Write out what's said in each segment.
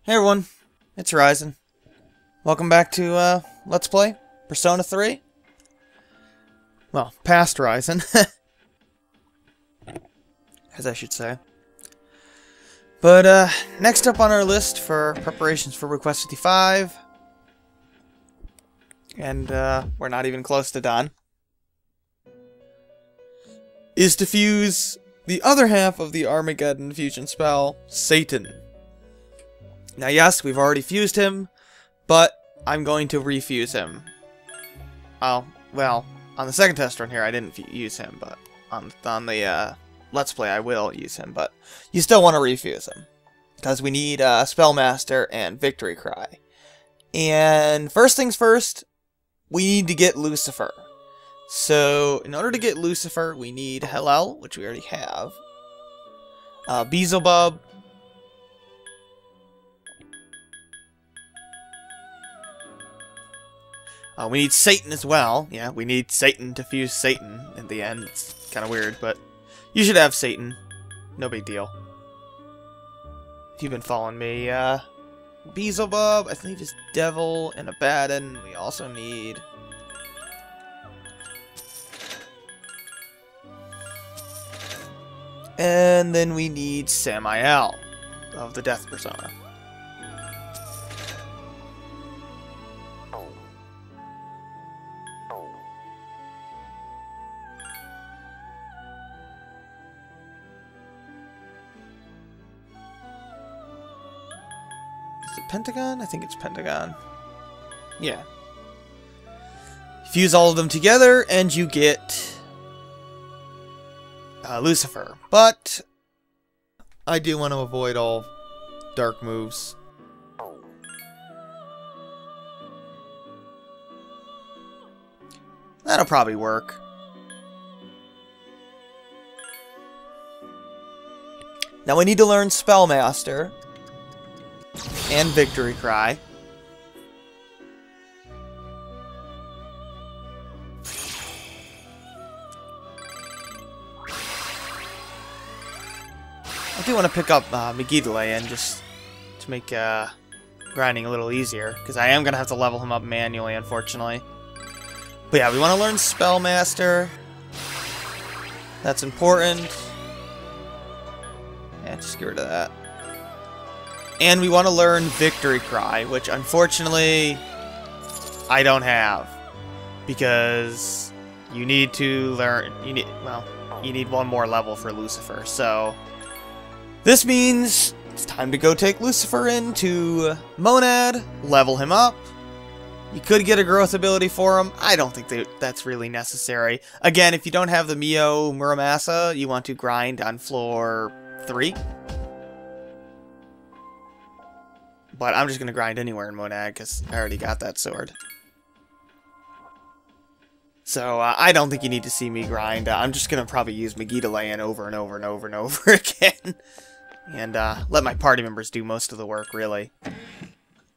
Hey everyone, it's Ryzen. Welcome back to Let's Play Persona 3. Well, past Ryzen, as I should say. But next up on our list for preparations for Request 55, and we're not even close to done, is to fuse the other half of the Armageddon fusion spell, Satan. Now yes, we've already fused him, but I'm going to refuse him. Oh, well, on the second test run here I didn't use him, but on the Let's Play I will use him, but you still want to refuse him. Because we need Spellmaster and Victory Cry. And first things first, we need to get Lucifer. So, in order to get Lucifer, we need Helel, which we already have. Beezlebub. We need Satan as well. Yeah, we need Satan to fuse Satan in the end. It's kind of weird, but you should have Satan. No big deal. If you've been following me, Beezlebub, I believe is Devil, and Abaddon. We also need... And then we need Samael of the Death Persona. Is it Pentagon? I think it's Pentagon. Yeah. Fuse all of them together and you get Lucifer. But I do want to avoid all dark moves. That'll probably work. Now we need to learn Spellmaster and Victory Cry. I do want to pick up Megiddo just to make grinding a little easier, because I am going to have to level him up manually, unfortunately. But yeah, we want to learn Spellmaster. That's important. Yeah, just get rid of that. And we want to learn Victory Cry, which unfortunately I don't have, because you need to learn. You need one more level for Lucifer. So this means it's time to go take Lucifer into Monad, level him up. You could get a growth ability for him. I don't think that's really necessary. Again, if you don't have the Mio Muramasa, you want to grind on floor 3. But I'm just going to grind anywhere in Monad because I already got that sword. So I don't think you need to see me grind. I'm just going to probably use Megiddo over and over and over and over again. And let my party members do most of the work, really.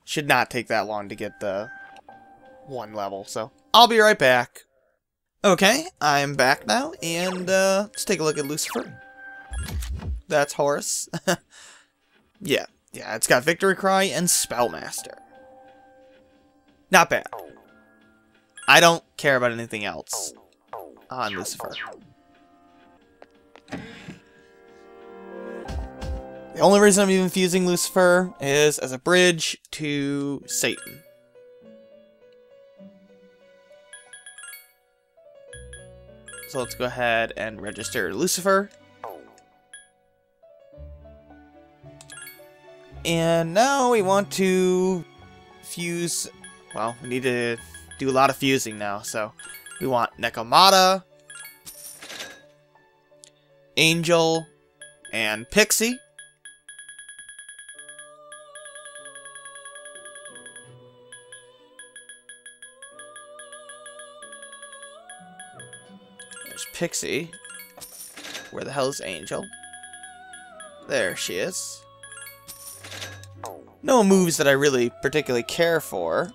Should not take that long to get the 1 level, so I'll be right back. Okay, I'm back now, and let's take a look at Lucifer. That's Horus. Yeah, it's got Victory Cry and Spellmaster. Not bad. I don't care about anything else on Lucifer. The only reason I'm even fusing Lucifer is as a bridge to Satan. So let's go ahead and register Lucifer. And now we want to fuse... Well, we need to do a lot of fusing now. So we want Nekomata, Angel, and Pixie. There's Pixie. Where the hell is Angel? There she is. No moves that I really particularly care for.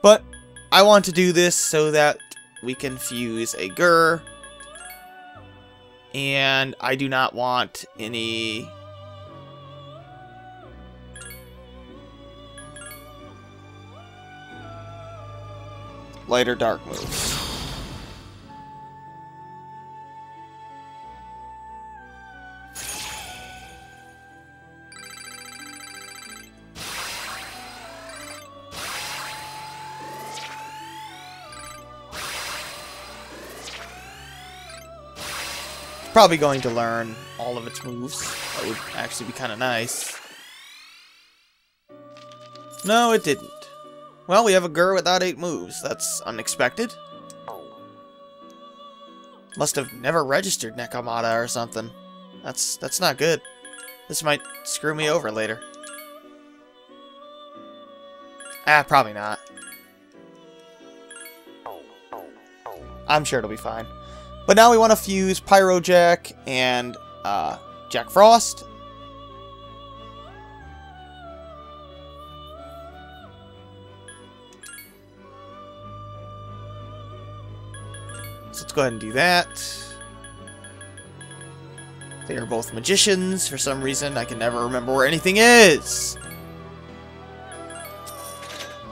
But I want to do this so that we can fuse a Gurr And I do not want any... light or dark moves. Probably going to learn all of its moves. That would actually be kind of nice. No, it didn't. Well, we have a Gurr without 8 moves. That's unexpected. Must have never registered Nekomata or something. That's not good. This might screw me over later. Ah, probably not. I'm sure it'll be fine. But now we want to fuse Pyro Jack and Jack Frost. So let's go ahead and do that. They are both magicians. For some reason, I can never remember where anything is.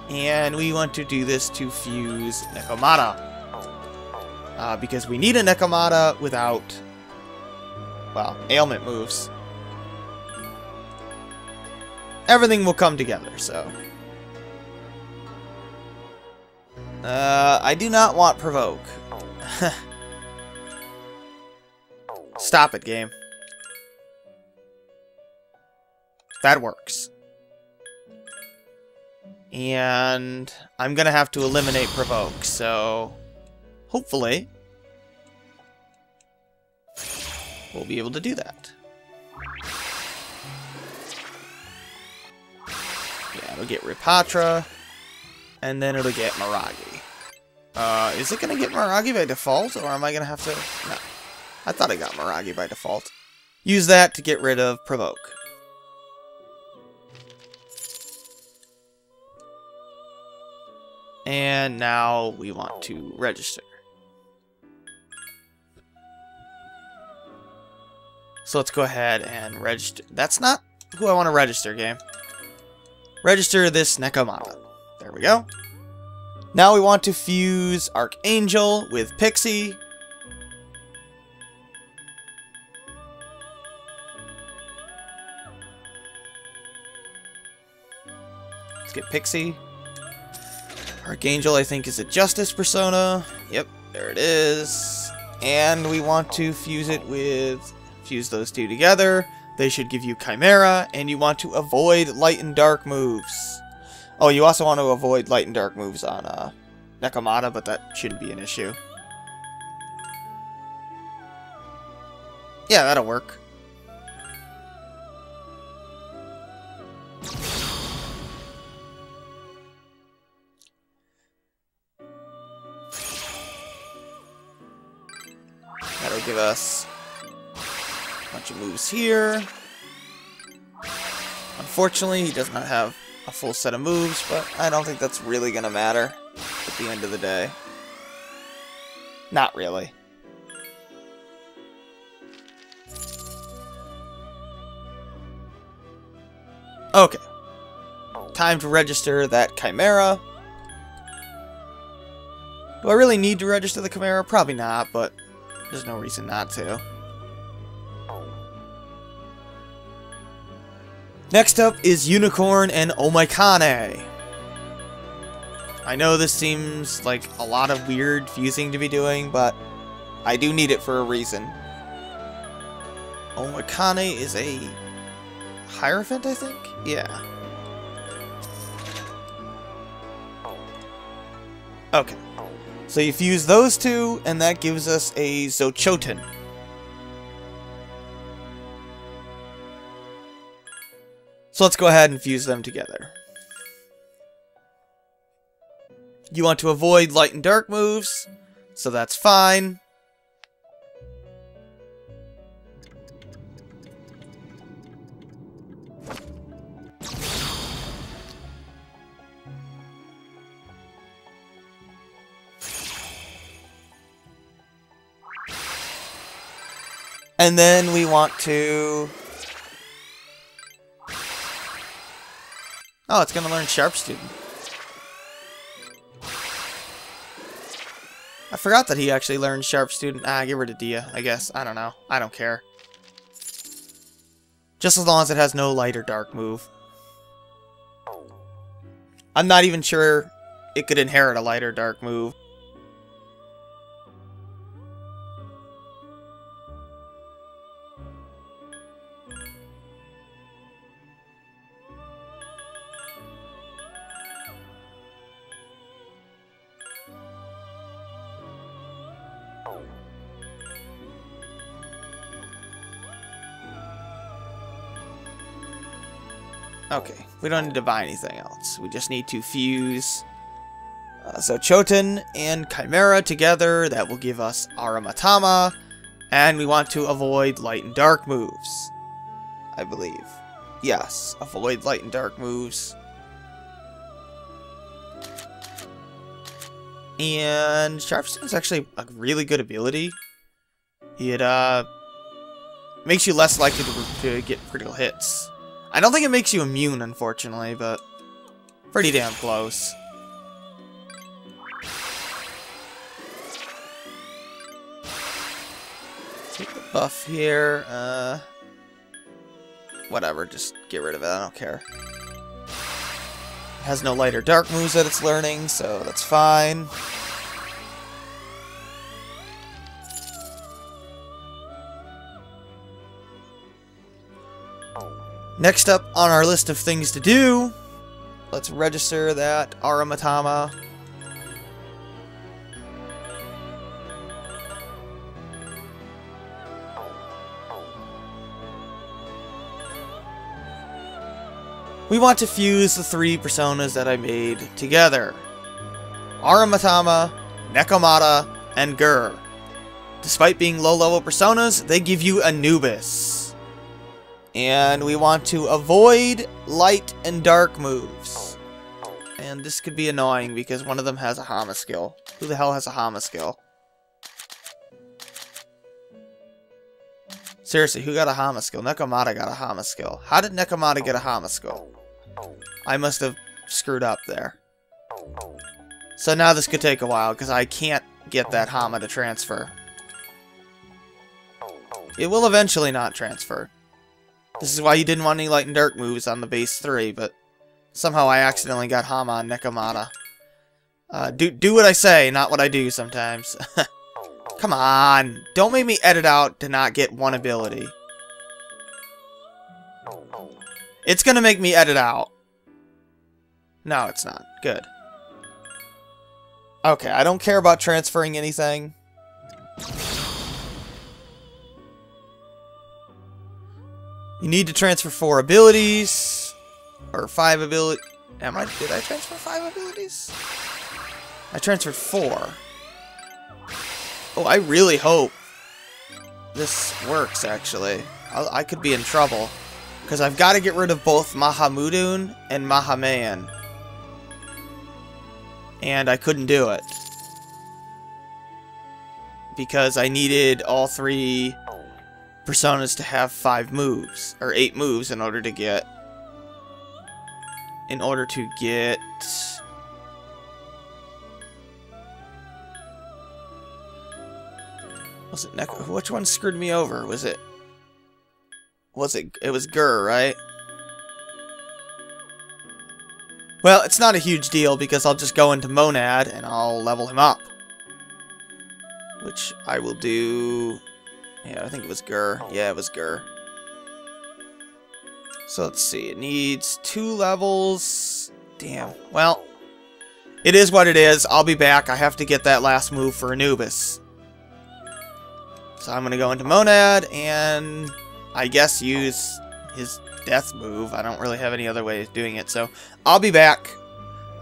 And we want to do this to fuse Nekomata. Because we need a Nekomata without, well, ailment moves. Everything will come together, so. I do not want Provoke. Stop it, game. That works. And I'm gonna have to eliminate Provoke, so hopefully we'll be able to do that. Yeah, it'll get Ripatra, and then it'll get Miragi. Is it gonna get Miragi by default, or am I gonna have to... No. I thought I got Miragi by default. Use that to get rid of Provoke. And now we want to register. So let's go ahead and register. That's not who I want to register, game. Register this Nekomata. There we go. Now we want to fuse Archangel with Pixie. Let's get Pixie. Archangel, I think, is a Justice persona. Yep, there it is. And we want to fuse it with... Fuse those two together. They should give you Chimera, and you want to avoid light and dark moves. Oh, you also want to avoid light and dark moves on Nekomata, but that shouldn't be an issue. Yeah, that'll work. That'll give us a bunch of moves here. Unfortunately, he does not have a full set of moves, but I don't think that's really going to matter at the end of the day. Not really. Okay. Time to register that Chimera. Do I really need to register the Chimera? Probably not, but there's no reason not to. Next up is Unicorn and Omoikane. I know this seems like a lot of weird fusing to be doing, but I do need it for a reason. Omoikane is a Hierophant, I think? Yeah. Okay. So you fuse those two, and that gives us a Zouchouten. So let's go ahead and fuse them together. You want to avoid light and dark moves, so that's fine. And then we want to... Oh, it's going to learn Sharp Student. I forgot that he actually learned Sharp Student. Get rid of Dia, I guess. I don't know. I don't care. Just as long as it has no light or dark move. I'm not even sure it could inherit a light or dark move. Okay, we don't need to buy anything else. We just need to fuse Zouchouten and Chimera together. That will give us Ara Mitama. And we want to avoid light and dark moves, I believe. Yes, avoid light and dark moves. And Sharpstone is actually a really good ability. It makes you less likely to get critical hits. I don't think it makes you immune, unfortunately, but pretty damn close. Take the buff here. Whatever, just get rid of it. I don't care. It has no light or dark moves that it's learning, so that's fine. Next up on our list of things to do, let's register that Ara Mitama. We want to fuse the 3 personas that I made together. Ara Mitama, Nekomata, and Gurr. Despite being low-level personas, they give you Anubis. And we want to avoid light and dark moves. And this could be annoying because one of them has a Hama skill. Who the hell has a Hama skill? Seriously, who got a Hama skill? Nekomata got a Hama skill. How did Nekomata get a Hama skill? I must have screwed up there. So now this could take a while because I can't get that Hama to transfer. It will eventually not transfer. This is why you didn't want any light and dark moves on the base 3, but somehow I accidentally got Hama on Nekomata. Do what I say, not what I do sometimes. Come on, don't make me edit out to not get one ability. It's gonna make me edit out. No, it's not. Good. Okay, I don't care about transferring anything. You need to transfer 4 abilities. Or 5 abilities. Did I transfer 5 abilities? I transferred 4. Oh, I really hope this works, actually. I could be in trouble. Because I've got to get rid of both Mahamudun and Mahamayan. And I couldn't do it. Because I needed all 3 personas to have 5 moves. Or 8 moves in order to get... Was it which one screwed me over? It was Gurr, right? Well, it's not a huge deal because I'll just go into Monad and I'll level him up. Which I will do... Yeah, I think it was Gurr. Yeah, it was Gurr. So let's see. It needs 2 levels. Damn. Well, it is what it is. I'll be back. I have to get that last move for Anubis. So I'm going to go into Monad and I guess use his death move. I don't really have any other way of doing it. So I'll be back.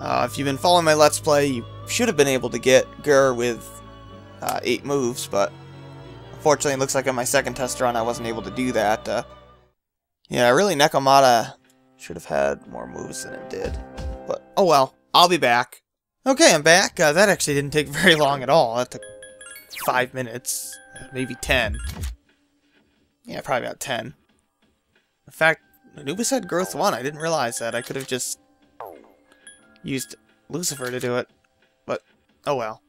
If you've been following my Let's Play, you should have been able to get Gurr with 8 moves, but unfortunately it looks like on my second test run I wasn't able to do that. Yeah, really Nekomata should have had more moves than it did. But, oh well, I'll be back. Okay, I'm back. That actually didn't take very long at all. That took 5 minutes, maybe 10. Yeah, probably about 10. In fact, Anubis had growth 1. I didn't realize that. I could have just used Lucifer to do it. But, oh well.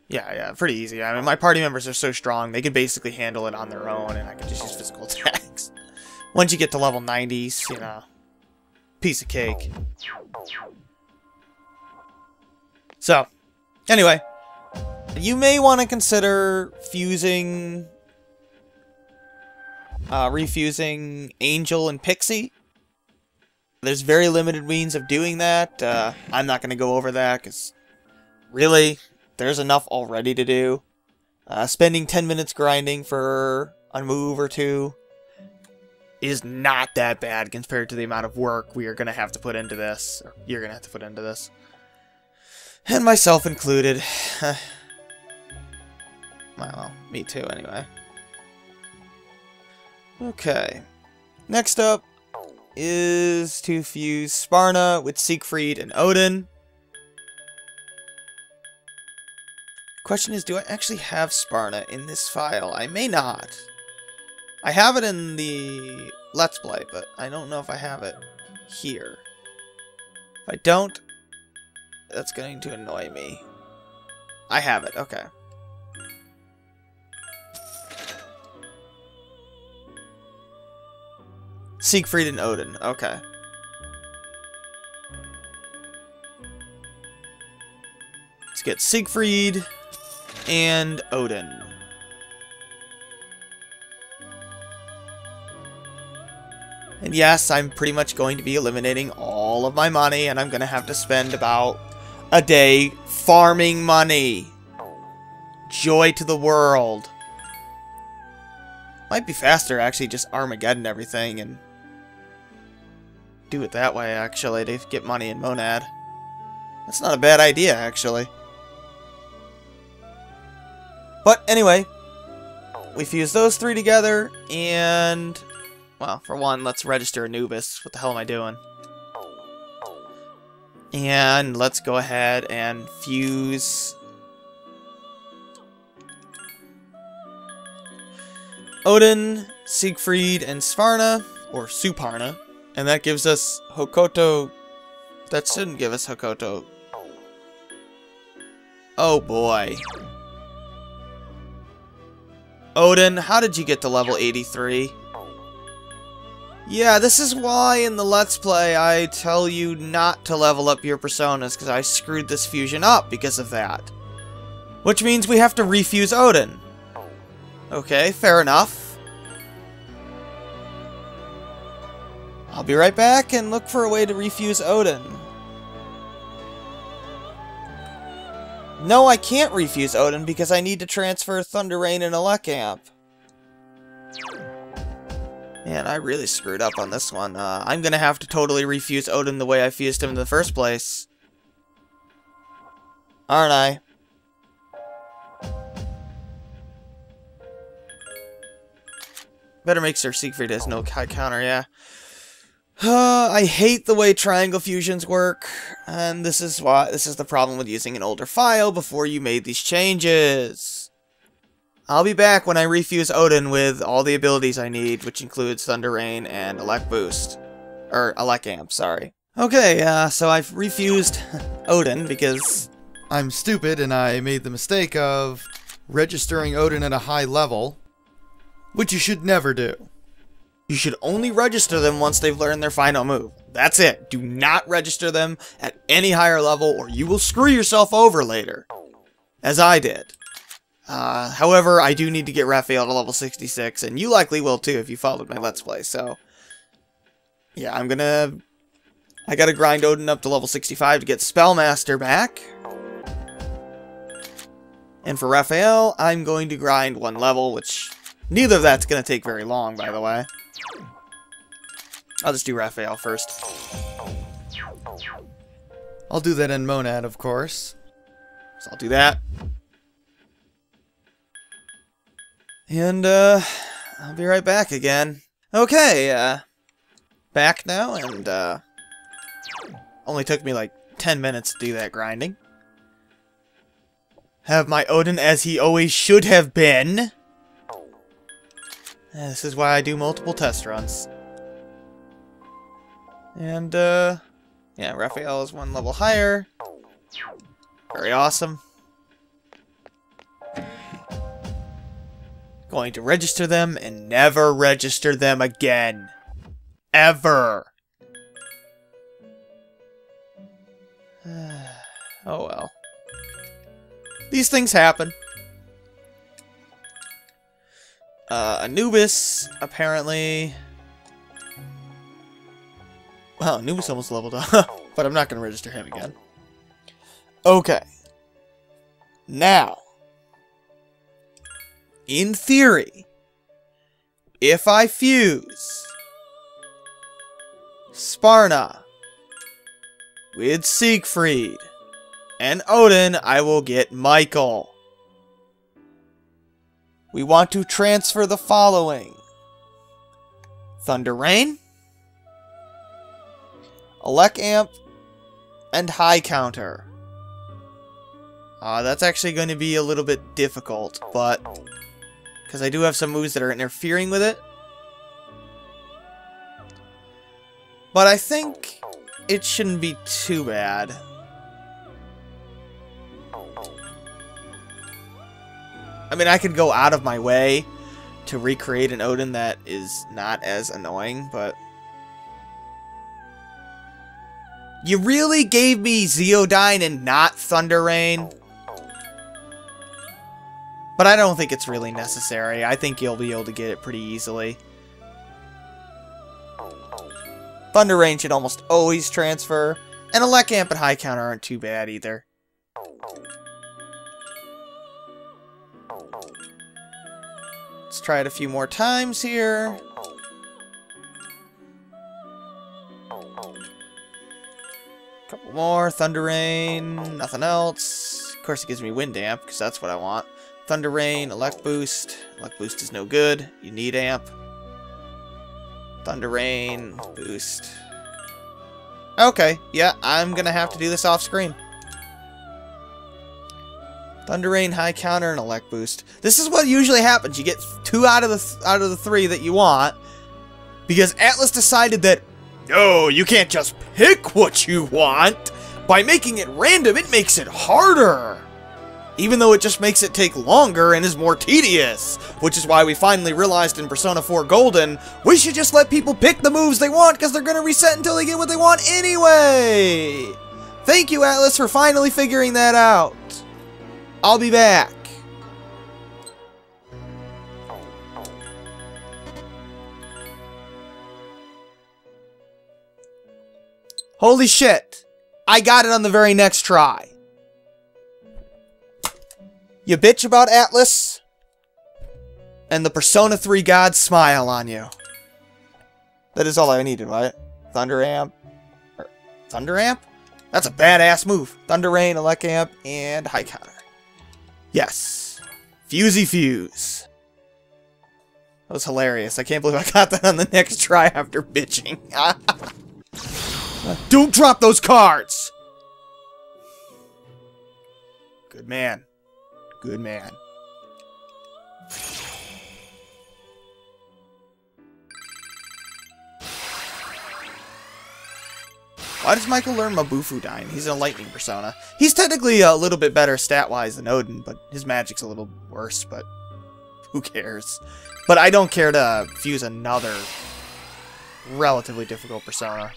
Yeah, pretty easy. I mean, my party members are so strong, they could basically handle it on their own, and I could just use physical attacks. Once you get to level 90s, you know, piece of cake. So, anyway, you may want to consider fusing, refusing Angel and Pixie. There's very limited means of doing that. I'm not going to go over that, because really, there's enough already to do. Spending 10 minutes grinding for a move or two is not that bad compared to the amount of work we are going to have to put into this. Or you're going to have to put into this. And myself included. Well, me too, anyway. Okay. Next up is to fuse Sparna with Siegfried and Odin. Question is, do I actually have Sparna in this file? I may not. I have it in the Let's Play, but I don't know if I have it here. If I don't, that's going to annoy me. I have it, okay. Siegfried and Odin, okay. Let's get Siegfried and Odin. And yes, I'm pretty much going to be eliminating all of my money, and I'm going to have to spend about a day farming money. Joy to the world. Might be faster, actually, just Armageddon everything and do it that way, actually, to get money in Monad. That's not a bad idea, actually. But anyway, we fuse those three together, and, well, for one, let's register Anubis. What the hell am I doing? And let's go ahead and fuse Odin, Siegfried, and Sparna, or Suparna, and that gives us Hokoto. That shouldn't give us Hokoto. Oh boy. Odin, how did you get to level 83? Yeah, this is why in the Let's Play I tell you not to level up your personas, because I screwed this fusion up because of that. Which means we have to refuse Odin. Okay, fair enough. I'll be right back and look for a way to refuse Odin. No, I can't refuse Odin because I need to transfer Thunder Rain and Elec Amp. Man, I really screwed up on this one. I'm gonna have to totally refuse Odin the way I fused him in the first place. Aren't I? Better make sure Siegfried has no high counter, yeah. I hate the way triangle fusions work, and this is the problem with using an older file before you made these changes. I'll be back when I refuse Odin with all the abilities I need, which includes Thunder Rain and Elec Boost. Or Elec Amp, sorry. Okay, so I've refused Odin because I'm stupid and I made the mistake of registering Odin at a high level, which you should never do. You should only register them once they've learned their final move. That's it. Do not register them at any higher level or you will screw yourself over later. As I did. However, I do need to get Raphael to level 66, and you likely will too if you followed my Let's Play, so yeah, I gotta grind Odin up to level 65 to get Spellmaster back. And for Raphael, I'm going to grind one level, which neither of that's gonna take very long, by the way. I'll just do Raphael first. I'll do that in Monad, of course. So I'll do that. And, I'll be right back again. Okay, back now, and, only took me like 10 minutes to do that grinding. Have my Odin as he always should have been. This is why I do multiple test runs. And, yeah, Raphael is 1 level higher. Very awesome. Going to register them and never register them again. Ever. Oh well. These things happen. Anubis, apparently... Well, Anubis almost leveled up, but I'm not going to register him again. Okay. Now, in theory, if I fuse Sparna with Siegfried and Odin, I will get Michael. We want to transfer the following: Thunder Rain, Elec Amp, and High Counter. That's actually going to be a little bit difficult, but because I do have some moves that are interfering with it. But I think it shouldn't be too bad. I mean, I could go out of my way to recreate an Odin that is not as annoying, but... You really gave me Zouchouten and not Thunder Rain? But I don't think it's really necessary. I think you'll be able to get it pretty easily. Thunder Rain should almost always transfer, and Elec Amp and High Counter aren't too bad either. Let's try it a few more times here. Couple more. Thunder Rain, nothing else. Of course it gives me Wind Amp, because that's what I want. Thunder Rain, Elec Boost. Elec Boost is no good. You need Amp. Thunder Rain, Boost. Okay, yeah, I'm gonna have to do this off screen. Thunder Rain, High Counter, and Elec Boost. This is what usually happens. You get 2 out of the 3 that you want, because Atlas decided that no, you can't just pick what you want. By making it random, it makes it harder. Even though it just makes it take longer and is more tedious. Which is why we finally realized in Persona 4 Golden, we should just let people pick the moves they want, because they're going to reset until they get what they want anyway. Thank you, Atlas, for finally figuring that out. I'll be back. Holy shit. I got it on the very next try. You bitch about Atlas, and the Persona 3 gods smile on you. That is all I needed, right? Thunder Amp? Thunder Amp? That's a badass move. Thunder Rain, Elec Amp, and High Counter. Yes. Fusey Fuse. That was hilarious. I can't believe I got that on the next try after bitching. Don't drop those cards! Good man. Good man. Why does Michael learn Mabufudyne? He's a lightning persona. He's technically a little bit better stat-wise than Odin, but his magic's a little worse, but who cares? But I don't care to fuse another relatively difficult persona.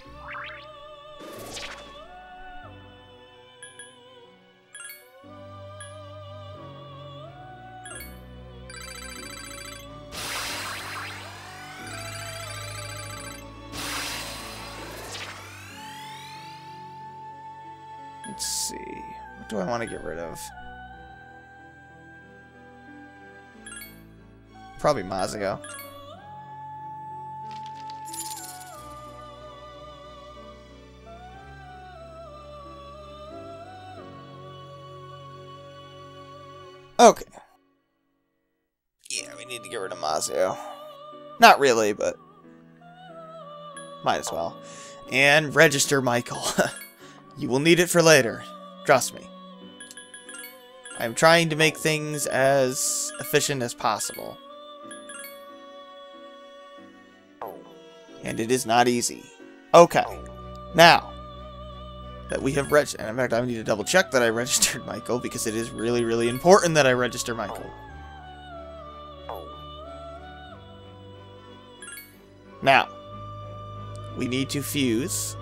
Let's see. What do I want to get rid of? Probably Mazio. Okay. Yeah, we need to get rid of Mazio. Not really, but might as well. And register Michael. You will need it for later. Trust me. I'm trying to make things as efficient as possible. And it is not easy. Okay. Now that we have registered, and in fact I need to double check that I registered Michael, because it is really, really important that I register Michael. Now, we need to fuse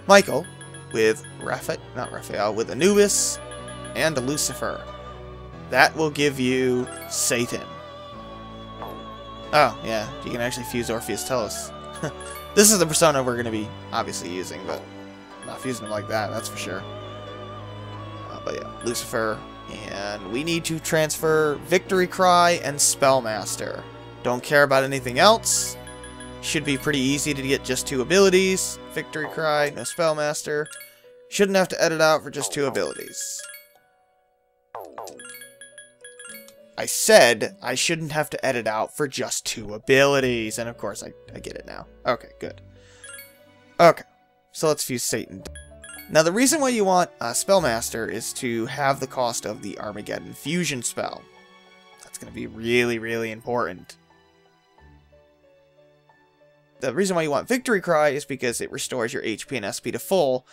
Michael with with Anubis and Lucifer. That will give you Satan. Oh, yeah, you can actually fuse Orpheus Telos. This is the persona we're going to be obviously using, but not fusing him like that, that's for sure. But yeah, Lucifer. And we need to transfer Victory Cry and Spellmaster. Don't care about anything else. Should be pretty easy to get just 2 abilities. Victory Cry, no Spellmaster. Shouldn't have to edit out for just 2 abilities. I said I shouldn't have to edit out for just 2 abilities. And of course, I get it now. Okay, good. Okay, so let's fuse Satan. Now, the reason why you want a Spellmaster is to have the cost of the Armageddon fusion spell. That's going to be really, really important. The reason why you want Victory Cry is because it restores your HP and SP to full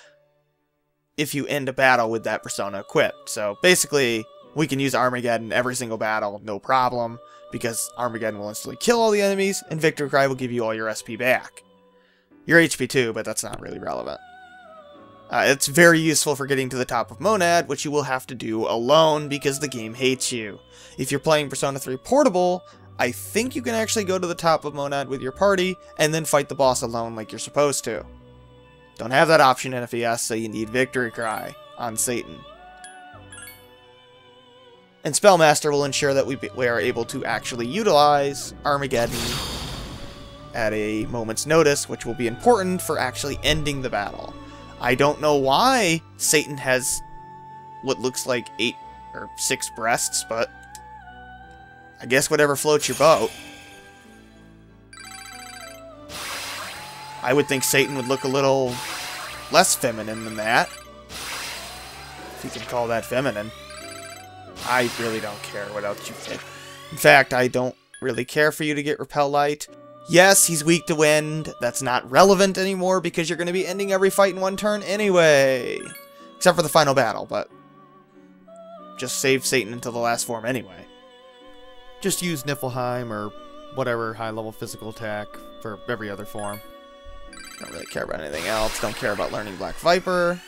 if you end a battle with that persona equipped. So basically, we can use Armageddon every single battle, no problem, because Armageddon will instantly kill all the enemies, and Victory Cry will give you all your SP back. Your HP too, but that's not really relevant. It's very useful for getting to the top of Monad, which you will have to do alone because the game hates you. If you're playing Persona 3 Portable, I think you can actually go to the top of Monad with your party, and then fight the boss alone like you're supposed to. Don't have that option in FES, so you need Victory Cry on Satan. And Spellmaster will ensure that we are able to actually utilize Armageddon at a moment's notice, which will be important for actually ending the battle. I don't know why Satan has what looks like 8 or 6 breasts, but I guess whatever floats your boat. I would think Satan would look a little less feminine than that, if you can call that feminine. I really don't care what else you think. In fact, I don't really care for you to get Repel Light. Yes, he's weak to wind. That's not relevant anymore because you're going to be ending every fight in 1 turn anyway. Except for the final battle, but just save Satan until the last form anyway. Just use Niflheim or whatever high-level physical attack for every other form. Don't really care about anything else. Don't care about learning Black Viper.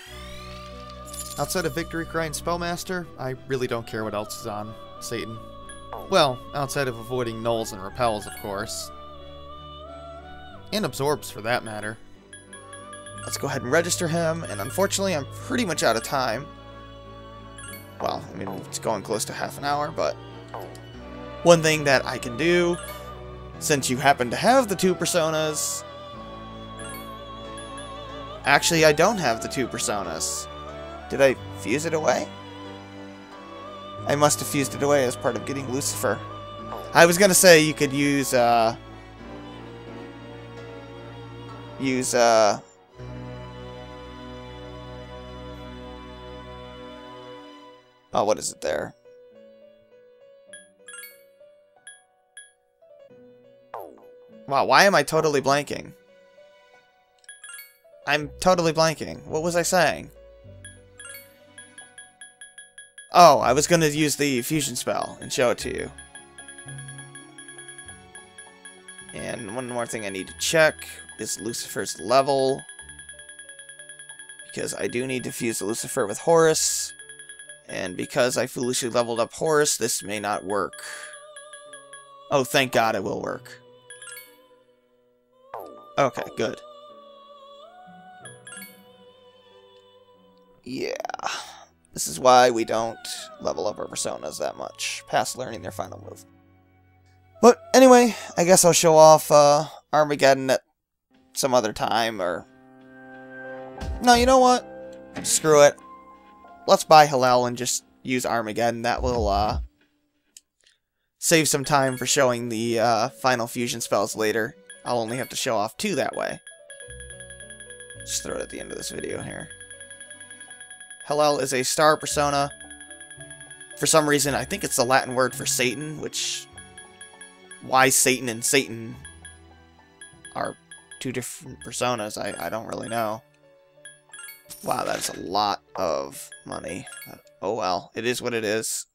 Outside of Victory Cry and Spellmaster, I really don't care what else is on Satan. Well, outside of avoiding nulls and repels, of course. And absorbs, for that matter. Let's go ahead and register him, and unfortunately I'm pretty much out of time. Well, I mean, it's going close to half an hour, but one thing that I can do, since you happen to have the 2 personas... Actually, I don't have the 2 personas. Did I fuse it away? I must have fused it away as part of getting Lucifer. I was gonna say you could use, oh, what is it there? Wow, why am I totally blanking? I'm totally blanking. What was I saying? Oh, I was going to use the fusion spell and show it to you. And one more thing I need to check is Lucifer's level. Because I do need to fuse Lucifer with Horus. And because I foolishly leveled up Horus, this may not work. Oh, thank God it will work. Okay, good. Yeah. This is why we don't level up our personas that much, past learning their final move. But anyway, I guess I'll show off Armageddon at some other time, or... No, you know what? Screw it. Let's buy Helel and just use Armageddon. That will save some time for showing the final fusion spells later. I'll only have to show off 2 that way. Just throw it at the end of this video here. Helel is a star persona. For some reason, I think it's the Latin word for Satan, which why Satan and Satan are two different personas, I don't really know. Wow, that's a lot of money. Oh well, it is what it is.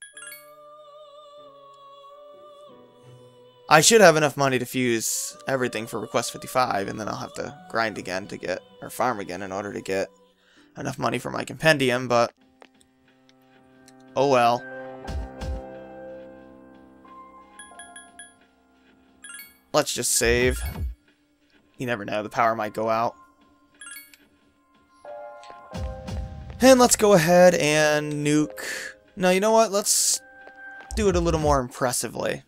I should have enough money to fuse everything for Request 55, and then I'll have to grind again to get, or farm again in order to get enough money for my compendium, but oh well. Let's just save. You never know, the power might go out. And let's go ahead and nuke. No, you know what? Let's do it a little more impressively.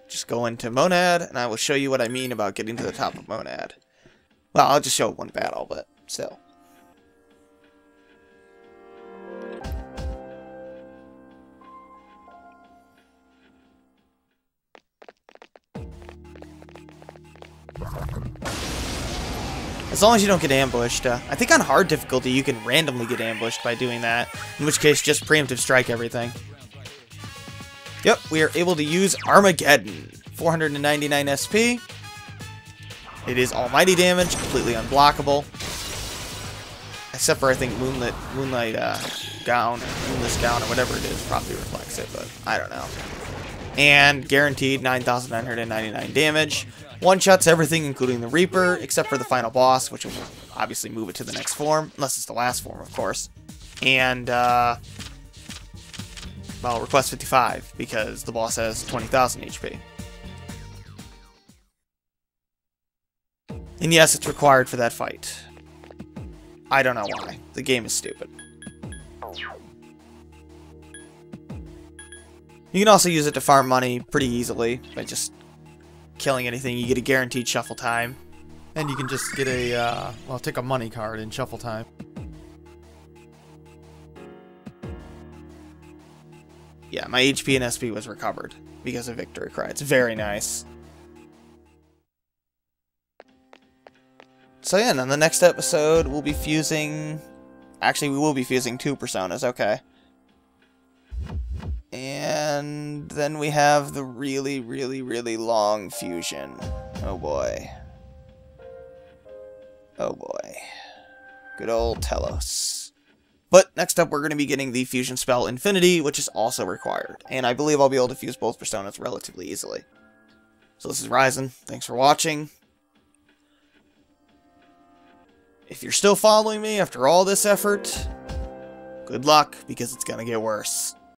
Just go into Monad, and I will show you what I mean about getting to the top of Monad. Well, I'll just show one battle, but still. As long as you don't get ambushed. I think on hard difficulty you can randomly get ambushed by doing that, in which case just preemptive strike everything. Yep, we are able to use Armageddon. 499 SP. It is almighty damage, completely unblockable. Except for, I think, Moonlight Gown, or Moonless Gown, or whatever it is, probably reflects it, but I don't know. And guaranteed 9,999 damage. One-shots everything, including the Reaper, except for the final boss, which will obviously move it to the next form, unless it's the last form, of course. And, well, Request 55, because the boss has 20,000 HP. And yes, it's required for that fight. I don't know why. The game is stupid. You can also use it to farm money pretty easily by just killing anything. You get a guaranteed shuffle time. And you can just get a, well, take a money card in shuffle time. Yeah, my HP and SP was recovered because of Victory Cry. It's very nice. So yeah, and on the next episode, we'll be fusing... Actually, we will be fusing 2 personas, okay. And then we have the really, really, really long fusion. Oh boy. Oh boy. Good old Telos. But next up, we're going to be getting the fusion spell Infinity, which is also required. And I believe I'll be able to fuse both personas relatively easily. So this is Ryzen. Thanks for watching. If you're still following me after all this effort, good luck, because it's going to get worse.